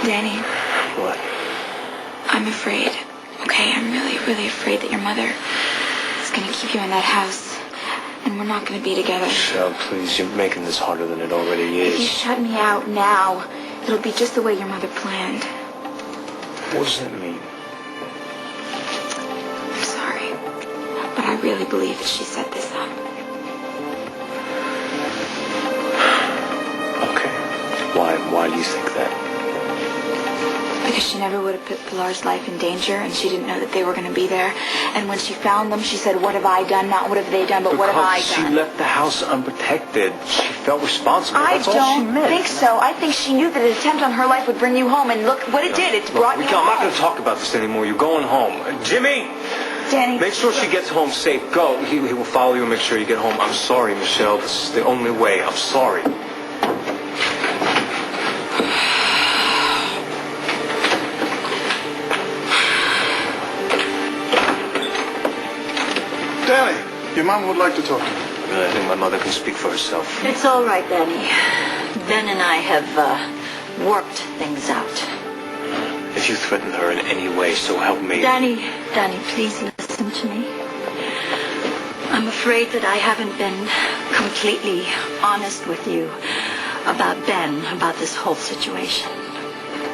Danny. What? I'm afraid. Okay, I'm really, really afraid that your mother is going to keep you in that house. And we're not going to be together. Michelle, please, you're making this harder than it already is. If you shut me out now, it'll be just the way your mother planned. What does that mean? I'm sorry, but I really believe that she set this up. Okay. Why do you think that? Because she never would have put Pilar's life in danger, and she didn't know that they were going to be there. And when she found them, she said, what have I done? Not what have they done, but what have I done? Because she left the house unprotected. She felt responsible. That's all she meant. I don't think so. I think she knew that an attempt on her life would bring you home, and look what it did. It brought you home. I'm not going to talk about this anymore. You're going home. Jimmy! Danny. Make sure she gets home safe. Go. He will follow you and make sure you get home. I'm sorry, Michelle. This is the only way. I'm sorry. Danny, your mom would like to talk to you. Really, I think my mother can speak for herself. It's all right, Danny. Ben and I have worked things out. If you threaten her in any way, so help me. Danny, please listen to me. I'm afraid that I haven't been completely honest with you about Ben, about this whole situation.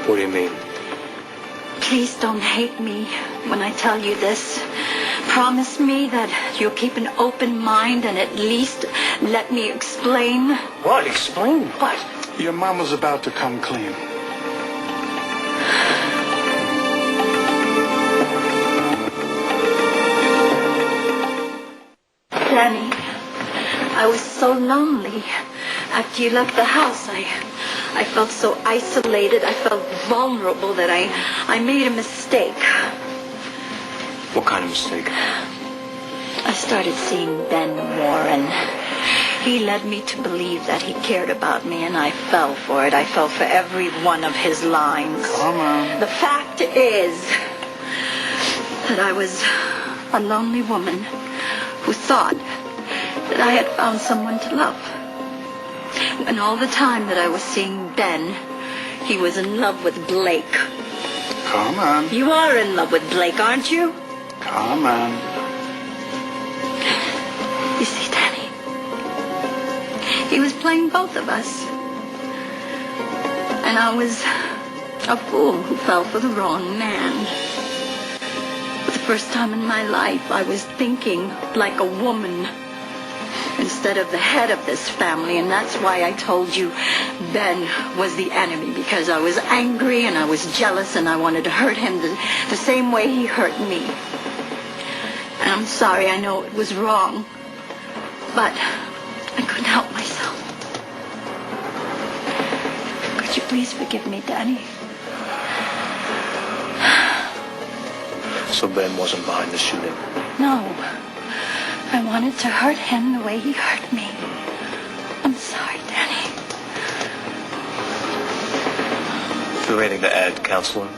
What do you mean? Please don't hate me when I tell you this. Promise me that you'll keep an open mind and at least let me explain. What? Explain what? Your mom was about to come clean. Danny, I was so lonely. After you left the house, I felt so isolated. I felt vulnerable that I made a mistake. What kind of mistake? I started seeing Ben more, and he led me to believe that he cared about me, and I fell for it. I fell for every one of his lines. Come on. The fact is that I was a lonely woman who thought that I had found someone to love. And all the time that I was seeing Ben, he was in love with Blake. Come on. You are in love with Blake, aren't you? Come on. You see, Danny, he was playing both of us. And I was a fool who fell for the wrong man. For the first time in my life, I was thinking like a woman instead of the head of this family, and that's why I told you Ben was the enemy, because I was angry and I was jealous and I wanted to hurt him the same way he hurt me. And I'm sorry, I know it was wrong, but I couldn't help myself. Could you please forgive me, Danny? So Ben wasn't behind the shooting? No. I wanted to hurt him the way he hurt me. I'm sorry, Danny. Feel ready to add, counselor?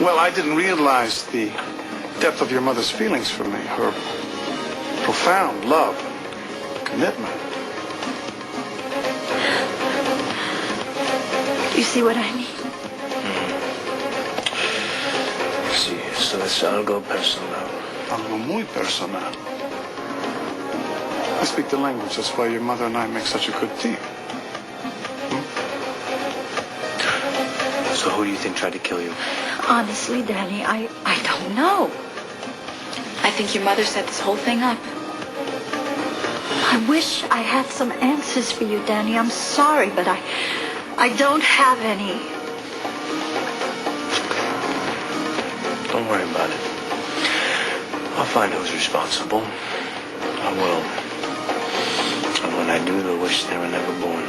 Well, I didn't realize the depth of your mother's feelings for me, her profound love, commitment. You see what I mean? Sí, eso es algo personal. Algo muy personal. I speak the language. That's why your mother and I make such a good team. So who do you think tried to kill you? Honestly, Danny, I don't know. I think your mother set this whole thing up. I wish I had some answers for you, Danny. I'm sorry, but I don't have any. Don't worry about it. I'll find who's responsible. I will. And when I do, they'll wish they were never born.